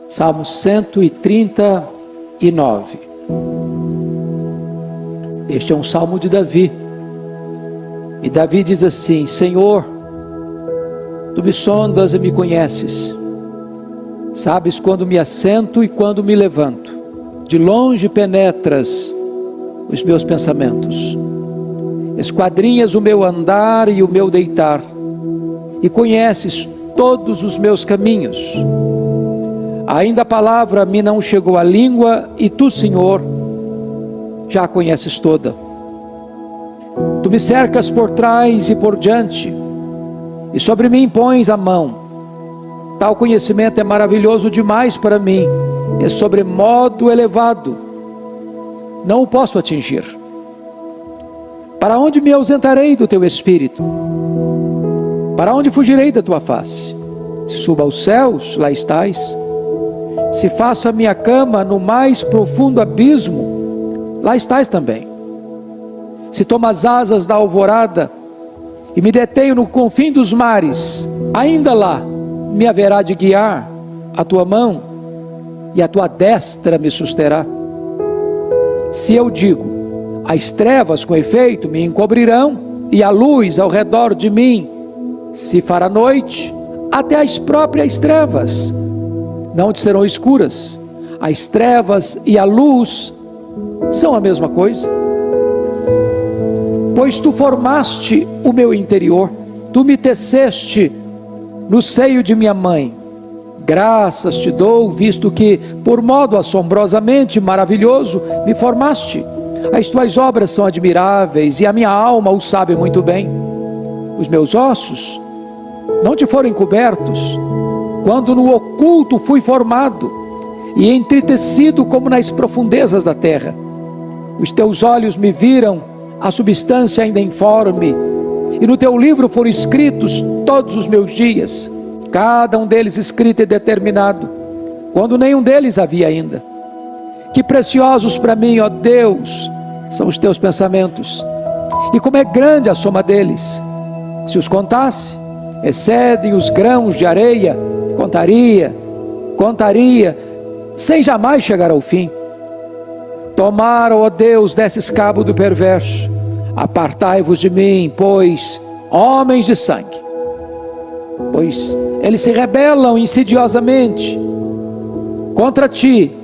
Salmo 139. Este é um salmo de Davi. E Davi diz assim: Senhor, Tu me sondas e me conheces. Sabes quando me assento e quando me levanto. De longe penetras os meus pensamentos. Esquadrinhas o meu andar e o meu deitar. E conheces todos os meus caminhos. Ainda a palavra me não chegou à língua, e Tu, Senhor, já a conheces toda. Tu me cercas por trás e por diante, e sobre mim pões a mão. Tal conhecimento é maravilhoso demais para mim, é sobremodo elevado, não o posso atingir. Para onde me ausentarei do Teu Espírito? Para onde fugirei da Tua face? Se subo aos céus, lá estás. Se faço a minha cama no mais profundo abismo, lá estás também. Se tomo as asas da alvorada e me detenho no confim dos mares, ainda lá me haverá de guiar a Tua mão, e a Tua destra me susterá. Se eu digo, as trevas com efeito me encobrirão, e a luz ao redor de mim se fará noite, até as próprias trevas não te serão escuras. As trevas e a luz são a mesma coisa. Pois Tu formaste o meu interior, Tu me teceste no seio de minha mãe. Graças Te dou, visto que por modo assombrosamente maravilhoso me formaste. As Tuas obras são admiráveis, e a minha alma o sabe muito bem. Os meus ossos não Te foram encobertos, quando no oculto fui formado e entretecido como nas profundezas da terra. Os Teus olhos me viram a substância ainda informe, e no Teu livro foram escritos todos os meus dias, cada um deles escrito e determinado, quando nenhum deles havia ainda. Que preciosos para mim, ó Deus, são os Teus pensamentos, e como é grande a soma deles. Se os contasse, excedem os grãos de areia. Contaria, sem jamais chegar ao fim. Tomara, ó Deus, desses cabo do perverso. Apartai-vos de mim, pois, homens de sangue. Pois eles se rebelam insidiosamente contra Ti,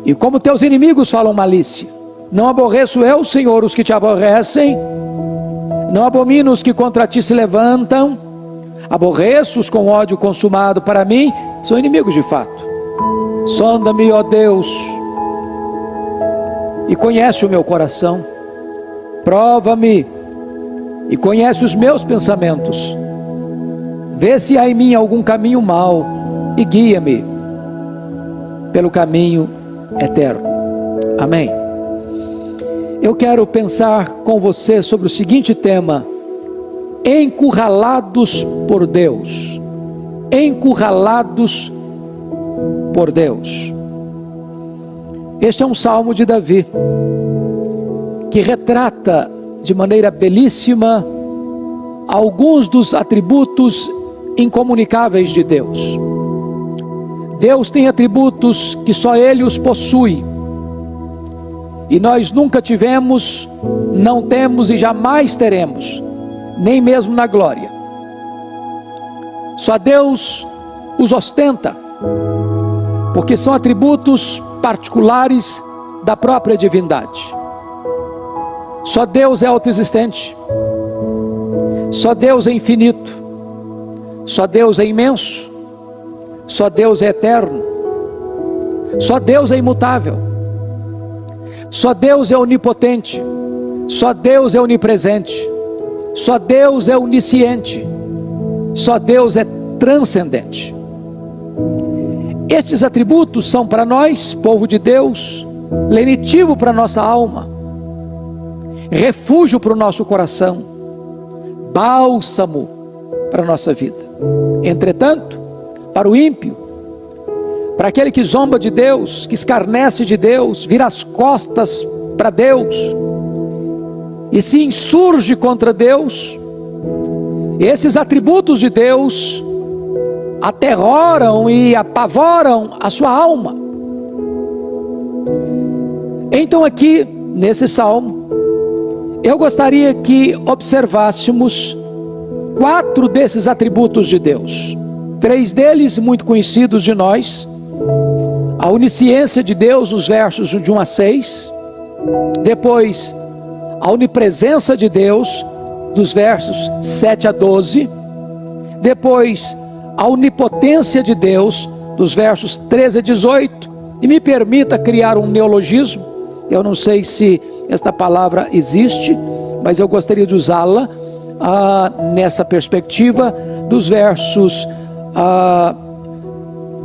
e como Teus inimigos falam malícia. Não aborreço eu, Senhor, os que Te aborrecem, não abomino os que contra Ti se levantam. Aborreço-os com ódio consumado. Para mim são inimigos de fato. Sonda-me, ó Deus, e conhece o meu coração. Prova-me e conhece os meus pensamentos. Vê se há em mim algum caminho mau, e guia-me pelo caminho eterno. Amém. Eu quero pensar com você sobre o seguinte tema: encurralados por Deus. Encurralados por Deus. Este é um salmo de Davi, que retrata de maneira belíssima alguns dos atributos incomunicáveis de Deus. Deus tem atributos que só Ele os possui, e nós nunca tivemos, não temos e jamais teremos, nem mesmo na glória. Só Deus os ostenta, porque são atributos particulares da própria divindade. Só Deus é autoexistente, só Deus é infinito, só Deus é imenso, só Deus é eterno, só Deus é imutável, só Deus é onipotente, só Deus é onipresente, só Deus é onisciente, só Deus é transcendente. Estes atributos são para nós, povo de Deus, lenitivo para nossa alma, refúgio para o nosso coração, bálsamo para a nossa vida. Entretanto, para o ímpio, para aquele que zomba de Deus, que escarnece de Deus, vira as costas para Deus e se insurge contra Deus, esses atributos de Deus aterroram e apavoram a sua alma. Então aqui, nesse salmo, eu gostaria que observássemos 4 desses atributos de Deus. 3 deles muito conhecidos de nós: a onisciência de Deus, nos versos de 1 a 6. Depois, a onipresença de Deus, dos versos 7 a 12. Depois, a onipotência de Deus, dos versos 13 a 18. E me permita criar um neologismo. Eu não sei se esta palavra existe, mas eu gostaria de usá-la nessa perspectiva, dos versos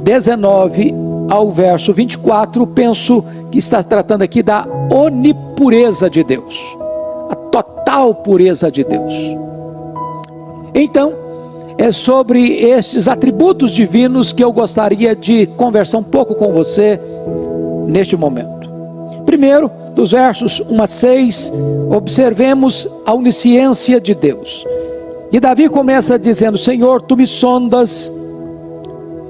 19 ao verso 24, penso que está tratando aqui da onipureza de Deus, a total pureza de Deus. Então, é sobre esses atributos divinos que eu gostaria de conversar um pouco com você neste momento. Primeiro, dos versos 1 a 6, observemos a onisciência de Deus. E Davi começa dizendo: Senhor, tu me sondas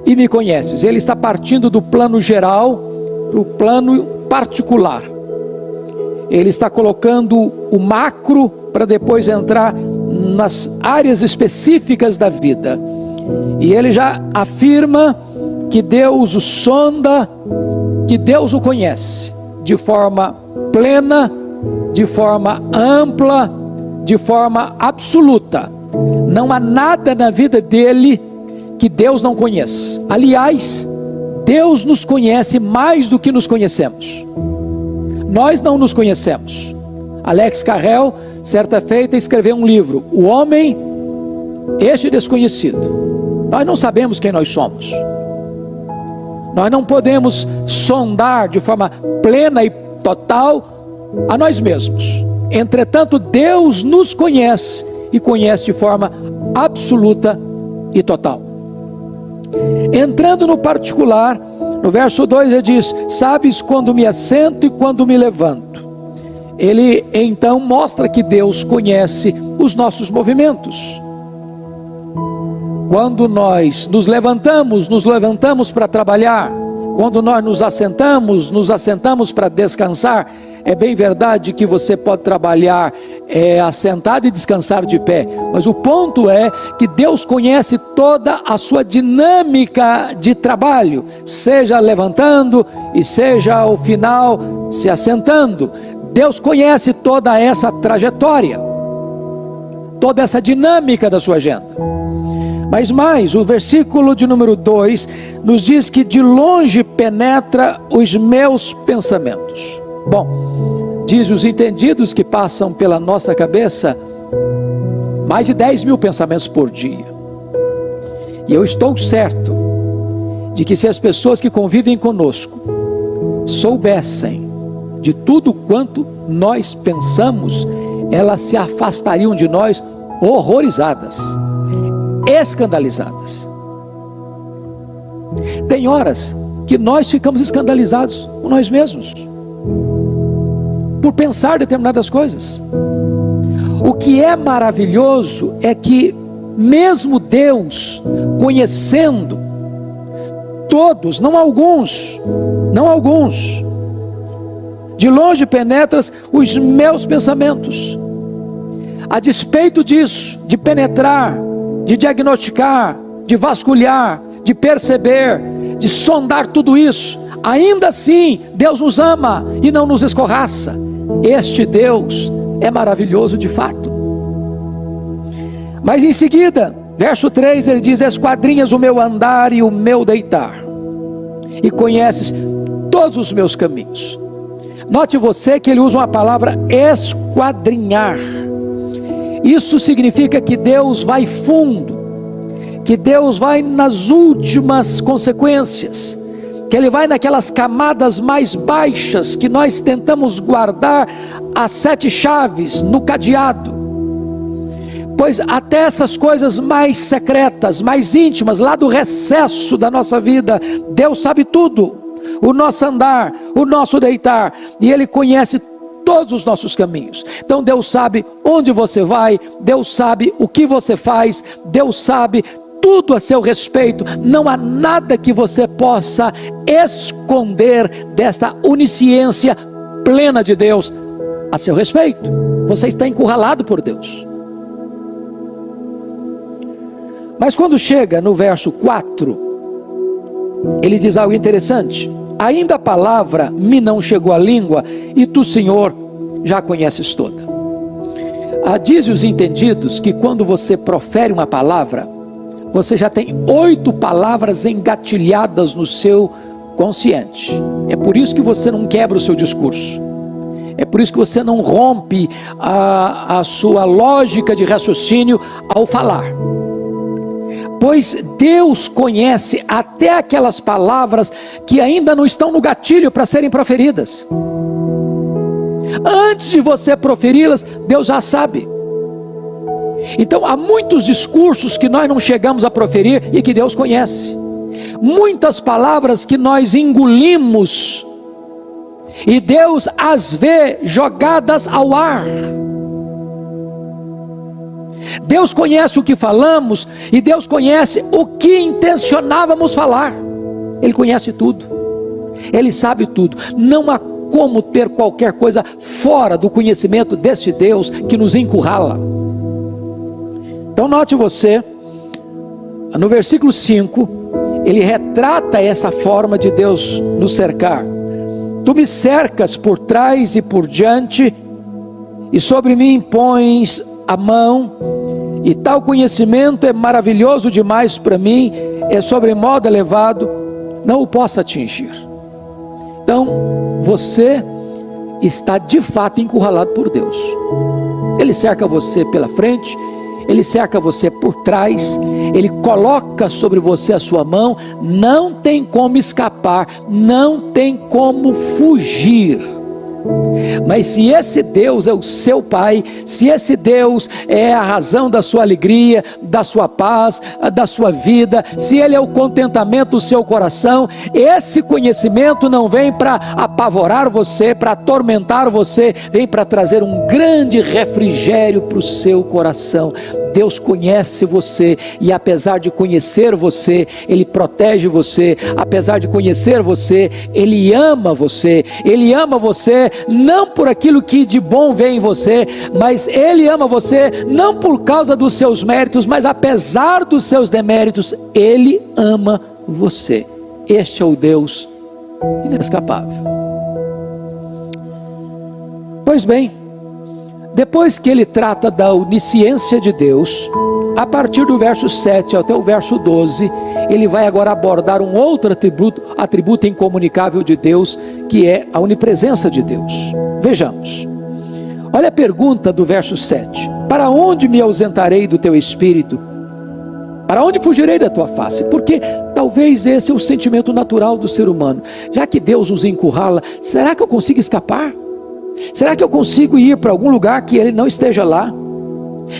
e me conheces. Ele está partindo do plano geral para o plano particular. Ele está colocando o macro para depois entrar nas áreas específicas da vida. E ele já afirma que Deus o sonda, que Deus o conhece de forma plena, de forma ampla, de forma absoluta. Não há nada na vida dele que Deus não conheça. Aliás, Deus nos conhece mais do que nos conhecemos. Nós não nos conhecemos. Alex Carrel, certa feita, escreveu um livro, O Homem, Este Desconhecido. Nós não sabemos quem nós somos. Nós não podemos sondar de forma plena e total a nós mesmos. Entretanto, Deus nos conhece e conhece de forma absoluta e total. Entrando no particular, no verso 2 ele diz: sabes quando me assento e quando me levanto. Ele então mostra que Deus conhece os nossos movimentos. Quando nós nos levantamos para trabalhar. Quando nós nos assentamos para descansar. É bem verdade que você pode trabalhar assentado e descansar de pé, mas o ponto é que Deus conhece toda a sua dinâmica de trabalho, seja levantando e seja ao final se assentando. Deus conhece toda essa trajetória, toda essa dinâmica da sua agenda. Mas mais, o versículo de número 2 nos diz que de longe penetra os meus pensamentos. Bom, diz os entendidos que passam pela nossa cabeça mais de 10.000 pensamentos por dia. E eu estou certo de que se as pessoas que convivem conosco soubessem de tudo quanto nós pensamos, elas se afastariam de nós horrorizadas, escandalizadas. Tem horas que nós ficamos escandalizados com nós mesmos, por pensar determinadas coisas. O que é maravilhoso é que mesmo Deus conhecendo todos, não alguns, de longe penetras os meus pensamentos. A despeito disso, de penetrar, de diagnosticar, de vasculhar, de perceber, de sondar tudo isso, ainda assim Deus nos ama e não nos escorraça. Este Deus é maravilhoso de fato. Mas em seguida, verso 3, ele diz: esquadrinhas o meu andar e o meu deitar, e conheces todos os meus caminhos. Note você que ele usa uma palavra esquadrinhar. Isso significa que Deus vai fundo, que Deus vai nas últimas consequências, que Ele vai naquelas camadas mais baixas que nós tentamos guardar as 7 chaves no cadeado. Pois até essas coisas mais secretas, mais íntimas, lá do recesso da nossa vida, Deus sabe tudo, o nosso andar, o nosso deitar, e Ele conhece todos os nossos caminhos. Então Deus sabe onde você vai, Deus sabe o que você faz, Deus sabe tudo a seu respeito. Não há nada que você possa esconder desta onisciência plena de Deus a seu respeito. Você está encurralado por Deus. Mas quando chega no verso 4, ele diz algo interessante: ainda a palavra me não chegou à língua, e tu, Senhor, já a conheces toda. Diz os entendidos que quando você profere uma palavra, você já tem 8 palavras engatilhadas no seu consciente. É por isso que você não quebra o seu discurso. É por isso que você não rompe a sua lógica de raciocínio ao falar. Pois Deus conhece até aquelas palavras que ainda não estão no gatilho para serem proferidas. Antes de você proferi-las, Deus já sabe. Então há muitos discursos que nós não chegamos a proferir e que Deus conhece. Muitas palavras que nós engolimos e Deus as vê jogadas ao ar. Deus conhece o que falamos e Deus conhece o que intencionávamos falar. Ele conhece tudo, Ele sabe tudo. Não há como ter qualquer coisa fora do conhecimento deste Deus que nos encurrala. Então note você, no versículo 5, ele retrata essa forma de Deus nos cercar. Tu me cercas por trás e por diante, e sobre mim pões a mão, e tal conhecimento é maravilhoso demais para mim, é sobremodo elevado, não o posso atingir. Então, você está de fato encurralado por Deus. Ele cerca você pela frente, Ele cerca você por trás, Ele coloca sobre você a sua mão, não tem como escapar, não tem como fugir. Mas se esse Deus é o seu Pai, se esse Deus é a razão da sua alegria, da sua paz, da sua vida, se Ele é o contentamento do seu coração, esse conhecimento não vem para apavorar você, para atormentar você, vem para trazer um grande refrigério para o seu coração. Deus conhece você, e apesar de conhecer você, Ele protege você. Apesar de conhecer você, Ele ama você. Ele ama você não por aquilo que de bom vem em você, mas Ele ama você não por causa dos seus méritos, mas apesar dos seus deméritos, Ele ama você. Este é o Deus inescapável. Pois bem, depois que ele trata da onisciência de Deus, a partir do verso 7 até o verso 12, ele vai agora abordar um outro atributo incomunicável de Deus, que é a onipresença de Deus. Vejamos. Olha a pergunta do verso 7. Para onde me ausentarei do teu espírito? Para onde fugirei da tua face? Porque talvez esse é o sentimento natural do ser humano. Já que Deus nos encurrala, será que eu consigo escapar? Será que eu consigo ir para algum lugar que Ele não esteja lá?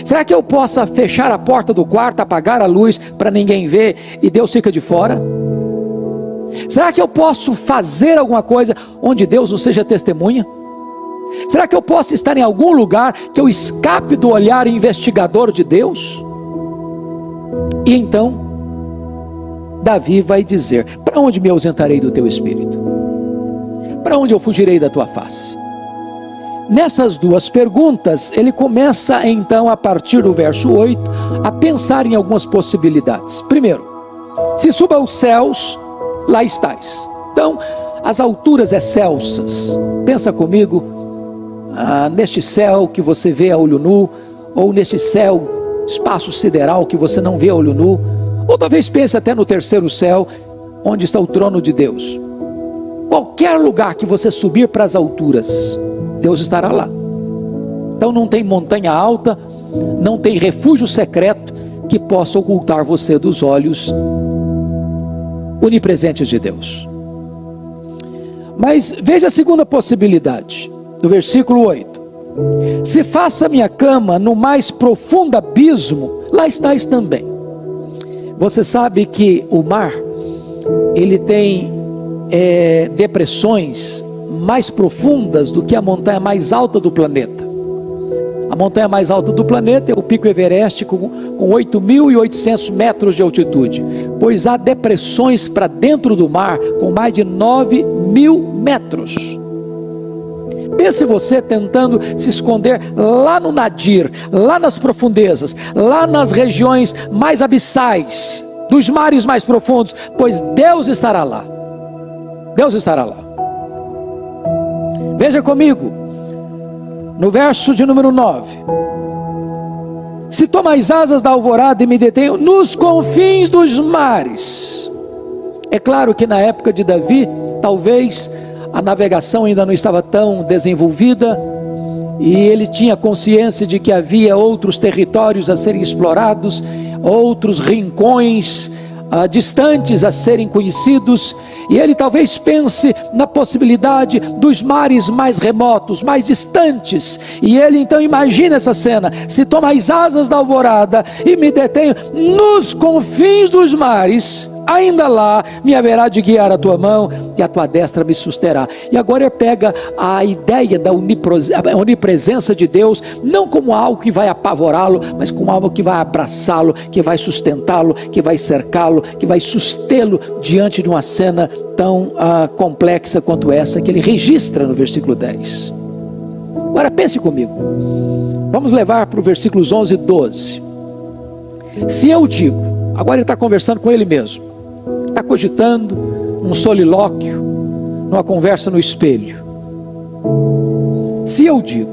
Será que eu possa fechar a porta do quarto, apagar a luz para ninguém ver e Deus fica de fora? Será que eu posso fazer alguma coisa onde Deus não seja testemunha? Será que eu posso estar em algum lugar que eu escape do olhar investigador de Deus? E então Davi vai dizer: para onde me ausentarei do teu espírito? Para onde eu fugirei da tua face? Nessas duas perguntas, ele começa então, a partir do verso 8, a pensar em algumas possibilidades. Primeiro, se suba aos céus, lá estás. Então, as alturas excelsas. Pensa comigo, neste céu que você vê a olho nu, ou neste céu, espaço sideral que você não vê a olho nu, ou talvez pense até no terceiro céu, onde está o trono de Deus. Qualquer lugar que você subir para as alturas, Deus estará lá. Então não tem montanha alta, não tem refúgio secreto que possa ocultar você dos olhos onipresentes de Deus. Mas veja a segunda possibilidade, do versículo 8. Se faça minha cama no mais profundo abismo, lá estás também. Você sabe que o mar, ele tem depressões mais profundas do que a montanha mais alta do planeta. A montanha mais alta do planeta é o Pico Everest, com 8.800 metros de altitude, pois há depressões para dentro do mar com mais de 9.000 metros. Pense você tentando se esconder lá no Nadir, lá nas profundezas, lá nas regiões mais abissais, dos mares mais profundos, pois Deus estará lá. Deus estará lá. Veja comigo, no verso de número 9: se tomo as asas da alvorada e me detenho nos confins dos mares. É claro que na época de Davi, talvez a navegação ainda não estava tão desenvolvida, e ele tinha consciência de que havia outros territórios a serem explorados, outros rincões distantes a serem conhecidos, e ele talvez pense na possibilidade dos mares mais remotos, mais distantes, e ele então imagina essa cena: se tomo as asas da alvorada e me detenho nos confins dos mares, ainda lá me haverá de guiar a tua mão e a tua destra me susterá. E agora ele pega a ideia da onipresença de Deus, não como algo que vai apavorá-lo, mas como algo que vai abraçá-lo, que vai sustentá-lo, que vai cercá-lo, que vai sustê-lo diante de uma cena tão complexa quanto essa que ele registra no versículo 10. Agora pense comigo, vamos levar para os versículos 11 e 12. Se eu digo, agora ele está conversando com ele mesmo, está cogitando um solilóquio, numa conversa no espelho. Se eu digo,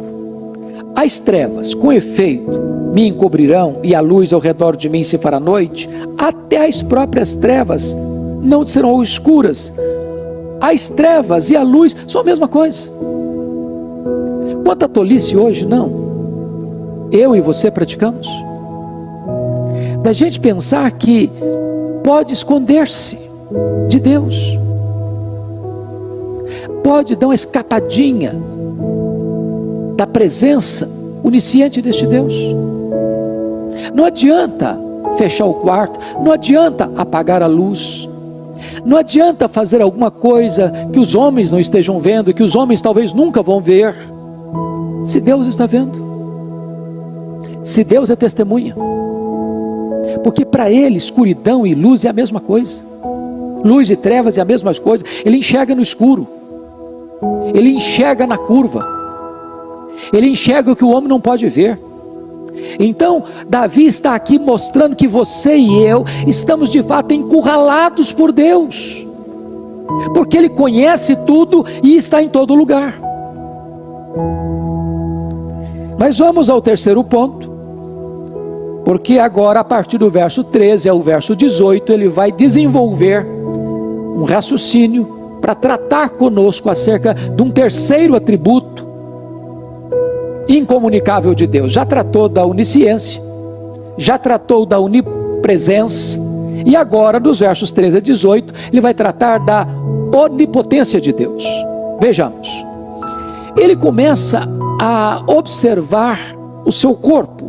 as trevas com efeito me encobrirão e a luz ao redor de mim se fará noite, até as próprias trevas não serão escuras. As trevas e a luz são a mesma coisa. Quanta tolice hoje, não? Eu e você praticamos. Da gente pensar que pode esconder-se de Deus, pode dar uma escapadinha da presença onisciente deste Deus. Não adianta fechar o quarto, não adianta apagar a luz, não adianta fazer alguma coisa que os homens não estejam vendo, que os homens talvez nunca vão ver, se Deus está vendo, se Deus é testemunha. Porque para ele escuridão e luz é a mesma coisa, luz e trevas é a mesma coisa. Ele enxerga no escuro, ele enxerga na curva, ele enxerga o que o homem não pode ver. Então Davi está aqui mostrando que você e eu estamos de fato encurralados por Deus, porque ele conhece tudo e está em todo lugar. Mas vamos ao terceiro ponto, porque agora a partir do verso 13 ao verso 18 ele vai desenvolver um raciocínio para tratar conosco acerca de um terceiro atributo incomunicável de Deus. Já tratou da onisciência, já tratou da onipresença, e agora dos versos 13 a 18 ele vai tratar da onipotência de Deus. Vejamos, ele começa a observar o seu corpo.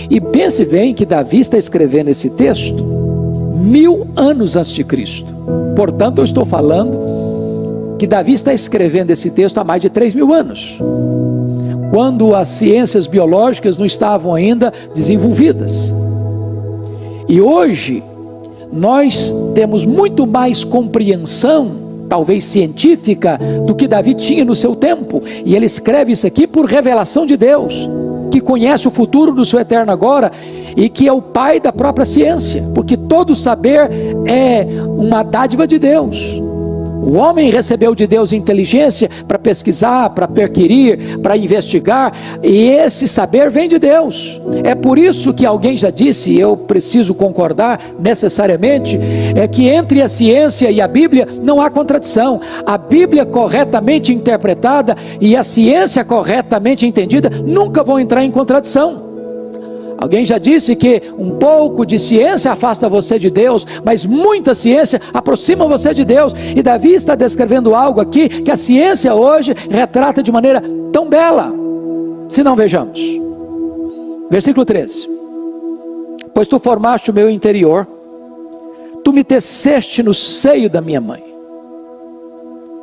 E pense bem que Davi está escrevendo esse texto 1000 anos antes de Cristo. Portanto, eu estou falando que Davi está escrevendo esse texto há mais de 3.000 anos, quando as ciências biológicas não estavam ainda desenvolvidas. E hoje nós temos muito mais compreensão, talvez científica, do que Davi tinha no seu tempo. E ele escreve isso aqui por revelação de Deus, que conhece o futuro do seu eterno agora, e que é o pai da própria ciência, porque todo saber é uma dádiva de Deus. O homem recebeu de Deus inteligência para pesquisar, para perquirir, para investigar, e esse saber vem de Deus. É por isso que alguém já disse, e eu preciso concordar necessariamente, é que entre a ciência e a Bíblia não há contradição. A Bíblia corretamente interpretada e a ciência corretamente entendida nunca vão entrar em contradição. Alguém já disse que um pouco de ciência afasta você de Deus, mas muita ciência aproxima você de Deus. E Davi está descrevendo algo aqui que a ciência hoje retrata de maneira tão bela. Se não, vejamos. Versículo 13. Pois tu formaste o meu interior, tu me teceste no seio da minha mãe.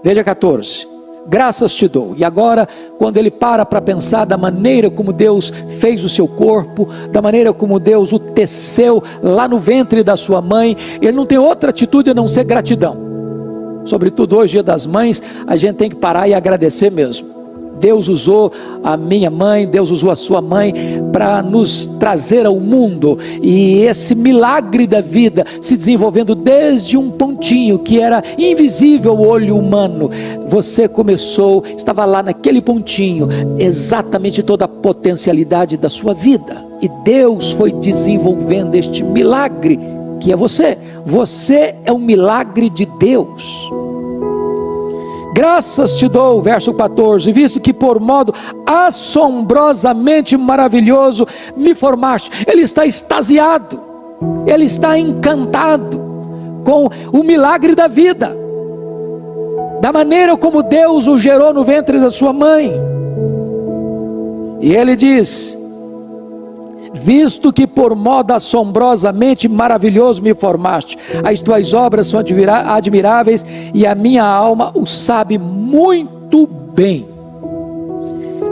Veja 14. graças te dou. E agora, quando ele para pensar da maneira como Deus fez o seu corpo, da maneira como Deus o teceu lá no ventre da sua mãe, ele não tem outra atitude a não ser gratidão. Sobretudo hoje, Dia das Mães, a gente tem que parar e agradecer mesmo. Deus usou a minha mãe, Deus usou a sua mãe para nos trazer ao mundo, e esse milagre da vida se desenvolvendo desde um pontinho que era invisível ao olho humano. Você começou, estava lá naquele pontinho, exatamente toda a potencialidade da sua vida, e Deus foi desenvolvendo este milagre que é você. Você é um milagre de Deus. Graças te dou, verso 14, visto que por modo assombrosamente maravilhoso me formaste. Ele está extasiado, ele está encantado com o milagre da vida, da maneira como Deus o gerou no ventre da sua mãe. E ele diz: visto que por modo assombrosamente maravilhoso me formaste, as tuas obras são admiráveis, e a minha alma o sabe muito bem.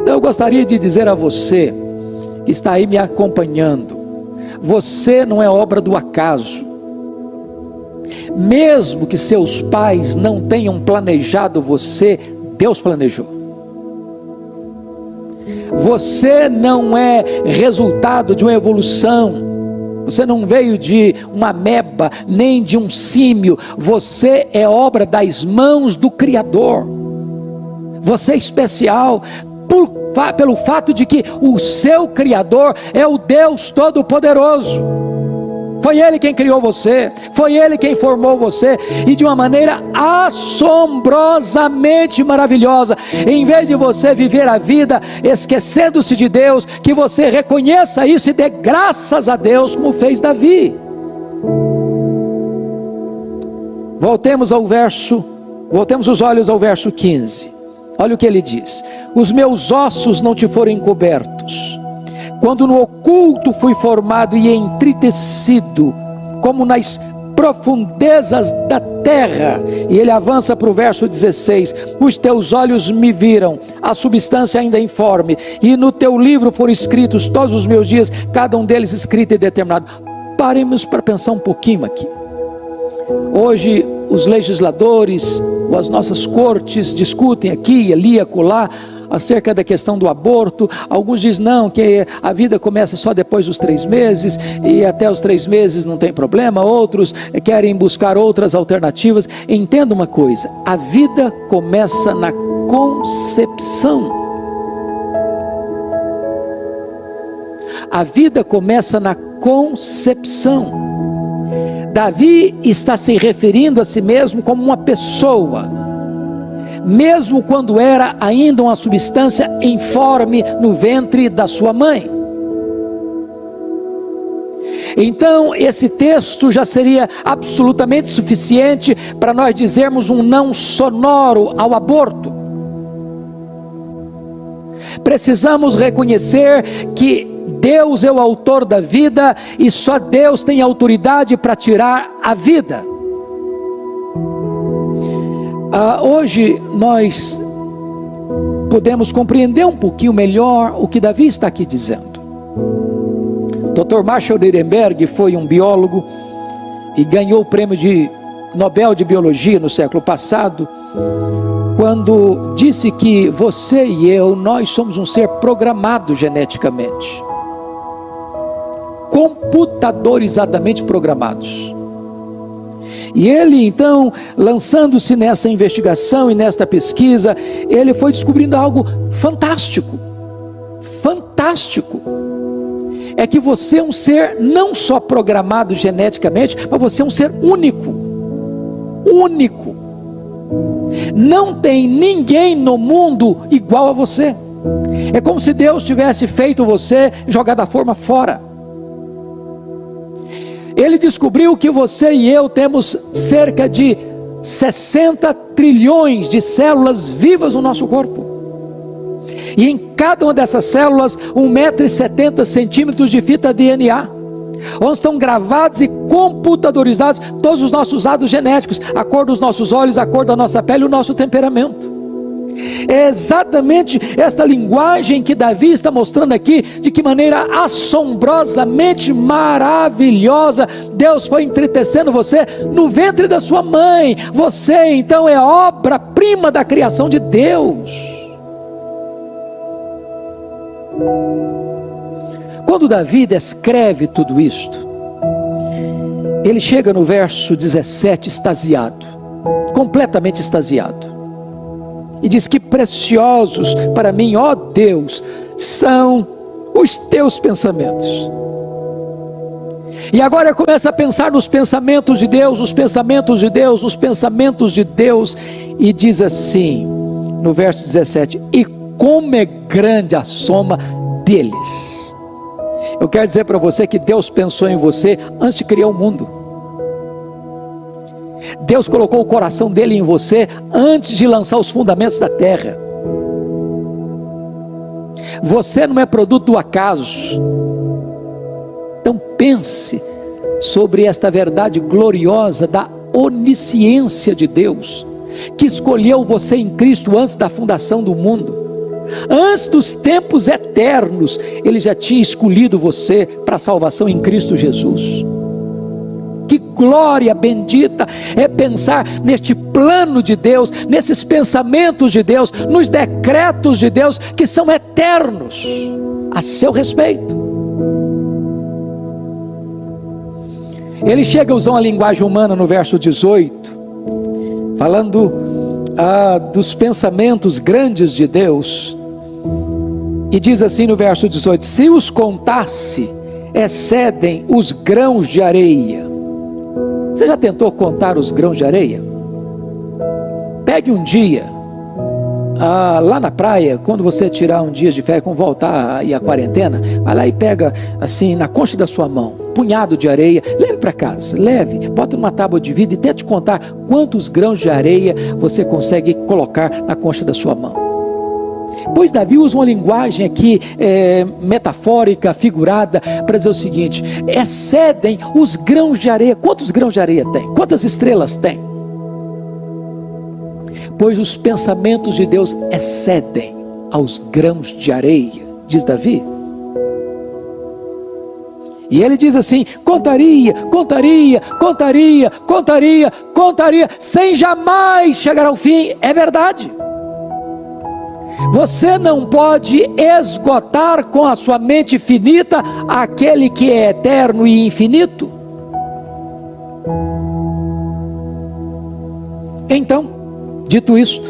Então eu gostaria de dizer a você que está aí me acompanhando: você não é obra do acaso. Mesmo que seus pais não tenham planejado você, Deus planejou. Você não é resultado de uma evolução, você não veio de uma ameba, nem de um símio. Você é obra das mãos do Criador. Você é especial pelo fato de que o seu Criador é o Deus Todo-Poderoso. Foi Ele quem criou você, foi Ele quem formou você, e de uma maneira assombrosamente maravilhosa. Em vez de você viver a vida esquecendo-se de Deus, que você reconheça isso e dê graças a Deus, como fez Davi. Voltemos os olhos ao verso 15. Olha o que ele diz: os meus ossos não te foram encobertos, quando no oculto fui formado e entritecido, como nas profundezas da terra. E ele avança para o verso 16: os teus olhos me viram, a substância ainda informe, e no teu livro foram escritos todos os meus dias, cada um deles escrito e determinado. Paremos para pensar um pouquinho aqui. Hoje os legisladores, ou as nossas cortes, discutem aqui, ali, acolá, acerca da questão do aborto. Alguns dizem não, que a vida começa só depois dos 3 meses, e até os 3 meses não tem problema. Outros querem buscar outras alternativas. Entenda uma coisa: a vida começa na concepção. A vida começa na concepção. Davi está se referindo a si mesmo como uma pessoa, mesmo quando era ainda uma substância informe no ventre da sua mãe. Então esse texto já seria absolutamente suficiente para nós dizermos um não sonoro ao aborto. Precisamos reconhecer que Deus é o autor da vida, e só Deus tem autoridade para tirar a vida. Hoje nós podemos compreender um pouquinho melhor o que Davi está aqui dizendo. Dr. Marshall Nirenberg foi um biólogo e ganhou o prêmio de Nobel de Biologia no século passado, quando disse que você e eu, nós somos um ser programado geneticamente, computadorizadamente programados. E ele então, lançando-se nessa investigação e nesta pesquisa, ele foi descobrindo algo fantástico. Fantástico. É que você é um ser não só programado geneticamente, mas você é um ser único. Único. Não tem ninguém no mundo igual a você. É como se Deus tivesse feito você e jogado da forma fora. Ele descobriu que você e eu temos cerca de 60 trilhões de células vivas no nosso corpo. E em cada uma dessas células, 1,70 m de fita DNA, onde estão gravados e computadorizados todos os nossos dados genéticos, a cor dos nossos olhos, a cor da nossa pele, o nosso temperamento. É exatamente esta linguagem que Davi está mostrando aqui, de que maneira assombrosamente maravilhosa Deus foi entretecendo você no ventre da sua mãe. Você então é obra-prima da criação de Deus. Quando Davi descreve tudo isto, ele chega no verso 17 extasiado, completamente extasiado. E diz: que preciosos para mim, ó Deus, são os teus pensamentos. E agora começa a pensar nos pensamentos de Deus, nos pensamentos de Deus, nos pensamentos de Deus. E diz assim, no verso 17: e como é grande a soma deles. Eu quero dizer para você que Deus pensou em você antes de criar o mundo. Deus colocou o coração dele em você antes de lançar os fundamentos da terra. Você não é produto do acaso. Então pense sobre esta verdade gloriosa da onisciência de Deus, que escolheu você em Cristo antes da fundação do mundo. Antes dos tempos eternos, Ele já tinha escolhido você para a salvação em Cristo Jesus. Que glória bendita é pensar neste plano de Deus, nesses pensamentos de Deus, nos decretos de Deus que são eternos a seu respeito. Ele chega a usar uma linguagem humana no verso 18, falando dos pensamentos grandes de Deus, e diz assim no verso 18: se os contasse, excedem os grãos de areia. Você já tentou contar os grãos de areia? Pegue um dia, lá na praia, quando você tirar um dia de férias, quando voltar aí a quarentena, vai lá e pega assim, na concha da sua mão, um punhado de areia, leve para casa, leve, bota numa tábua de vidro e tente contar quantos grãos de areia você consegue colocar na concha da sua mão. Pois Davi usa uma linguagem aqui metafórica, figurada, para dizer o seguinte: excedem os grãos de areia. Quantos grãos de areia tem? Quantas estrelas tem? Pois os pensamentos de Deus excedem aos grãos de areia, diz Davi. E ele diz assim: contaria, sem jamais chegar ao fim. É verdade. Você não pode esgotar com a sua mente finita aquele que é eterno e infinito. Então, dito isto,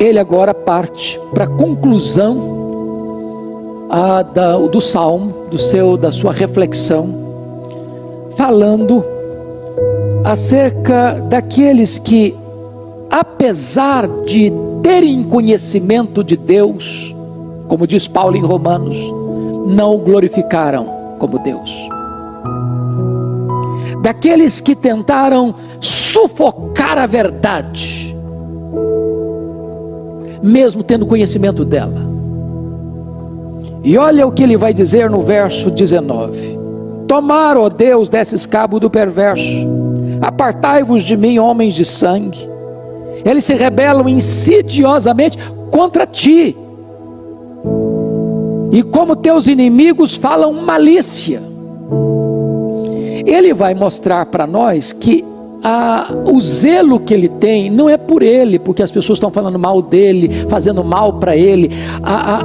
ele agora parte para a conclusão do salmo, da sua reflexão, falando acerca daqueles que, apesar de terem conhecimento de Deus, como diz Paulo em Romanos, não o glorificaram como Deus. Daqueles que tentaram sufocar a verdade, mesmo tendo conhecimento dela. E olha o que ele vai dizer no verso 19: tomar, ó Deus, desses cabo do perverso, apartai-vos de mim, homens de sangue. Eles se rebelam insidiosamente contra ti, e como teus inimigos falam malícia. Ele vai mostrar para nós que o zelo que ele tem não é por ele, porque as pessoas estão falando mal dele, fazendo mal para ele.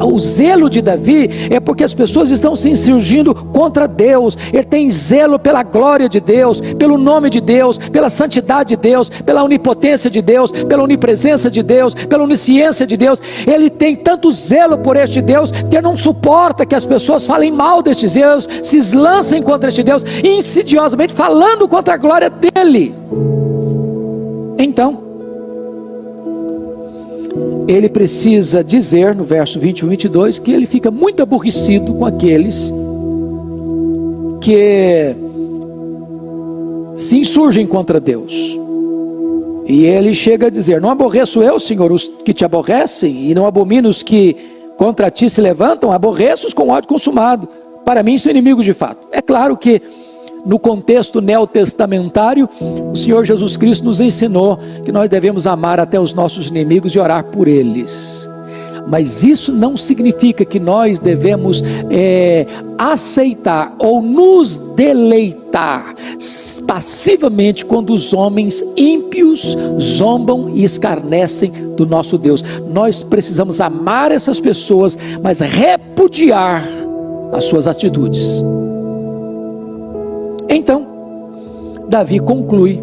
O zelo de Davi é porque as pessoas estão se insurgindo contra Deus. Ele tem zelo pela glória de Deus, pelo nome de Deus, pela santidade de Deus, pela onipotência de Deus, pela onipresença de Deus, pela onisciência de Deus. Ele tem tanto zelo por este Deus que não suporta que as pessoas falem mal deste Deus, se lancem contra este Deus, insidiosamente falando contra a glória dele. Então, ele precisa dizer no verso 21 e 22 que ele fica muito aborrecido com aqueles que se insurgem contra Deus. E ele chega a dizer: não aborreço eu, Senhor, os que te aborrecem, e não abomino os que contra ti se levantam, aborreço-os com ódio consumado. Para mim são inimigos de fato. É claro que no contexto neotestamentário, o Senhor Jesus Cristo nos ensinou que nós devemos amar até os nossos inimigos e orar por eles. Mas isso não significa que nós devemos aceitar ou nos deleitar passivamente quando os homens ímpios zombam e escarnecem do nosso Deus. Nós precisamos amar essas pessoas, mas repudiar as suas atitudes. Então, Davi conclui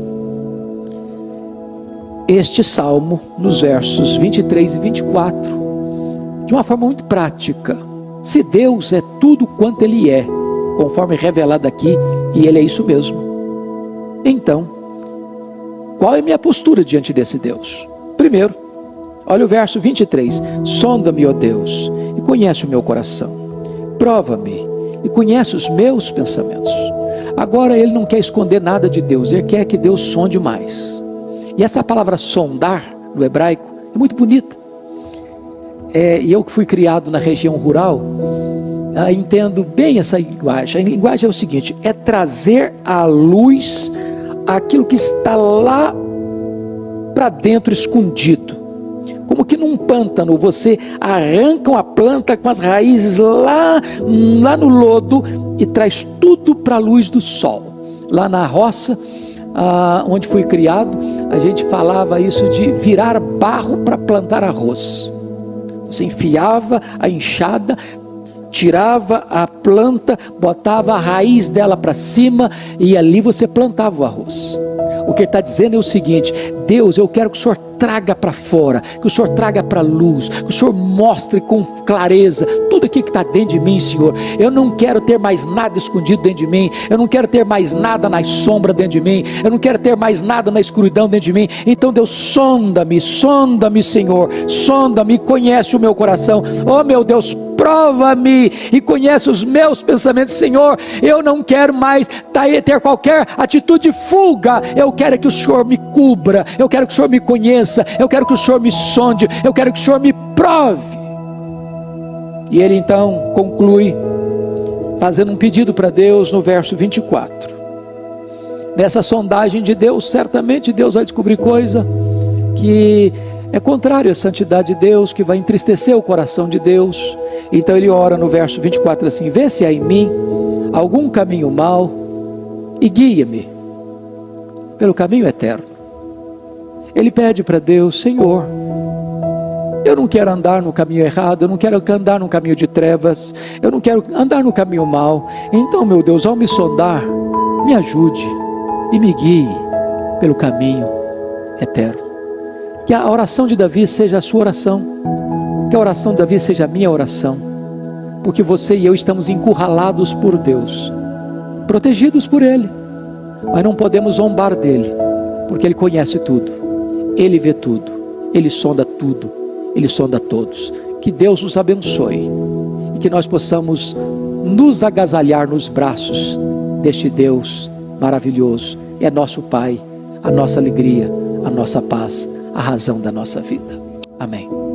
este salmo nos versos 23 e 24, de uma forma muito prática. Se Deus é tudo quanto Ele é, conforme revelado aqui, e Ele é isso mesmo, então, qual é a minha postura diante desse Deus? Primeiro, olha o verso 23, sonda-me, ó Deus, e conhece o meu coração, prova-me, e conhece os meus pensamentos. Agora ele não quer esconder nada de Deus, ele quer que Deus sonde mais. E essa palavra sondar, no hebraico, é muito bonita. E eu que fui criado na região rural, entendo bem essa linguagem. A linguagem é o seguinte: é trazer à luz aquilo que está lá para dentro, escondido. Como que num pântano você arranca uma planta com as raízes lá no lodo e traz tudo para a luz do sol. Lá na roça, onde fui criado, a gente falava isso de virar barro para plantar arroz. Você enfiava a enxada, tirava a planta, botava a raiz dela para cima e ali você plantava o arroz. O que ele está dizendo é o seguinte: Deus, eu quero que o Senhor traga para fora, que o Senhor traga para a luz, que o Senhor mostre com clareza tudo aquilo que está dentro de mim, Senhor. Eu não quero ter mais nada escondido dentro de mim, eu não quero ter mais nada na sombra dentro de mim, eu não quero ter mais nada na escuridão dentro de mim. Então Deus, sonda-me, Senhor, sonda-me, conhece o meu coração. Oh meu Deus, prova-me e conhece os meus pensamentos, Senhor. Eu não quero mais ter qualquer atitude de fuga, eu quero que o Senhor me cubra, eu quero que o Senhor me conheça, eu quero que o Senhor me sonde, eu quero que o Senhor me prove. E ele então conclui fazendo um pedido para Deus no verso 24. Nessa sondagem de Deus, certamente Deus vai descobrir coisa que é contrário à santidade de Deus, que vai entristecer o coração de Deus. Então ele ora no verso 24 assim: vê se há em mim algum caminho mau e guia-me pelo caminho eterno. Ele pede para Deus: Senhor, eu não quero andar no caminho errado, eu não quero andar no caminho de trevas, eu não quero andar no caminho mau. Então, meu Deus, ao me sondar, me ajude e me guie pelo caminho eterno. Que a oração de Davi seja a sua oração, que a oração de Davi seja a minha oração, porque você e eu estamos encurralados por Deus, protegidos por Ele, mas não podemos zombar dEle, porque Ele conhece tudo, Ele vê tudo, Ele sonda tudo, Ele sonda todos. Que Deus nos abençoe e que nós possamos nos agasalhar nos braços deste Deus maravilhoso. É nosso Pai, a nossa alegria, a nossa paz, a razão da nossa vida. Amém.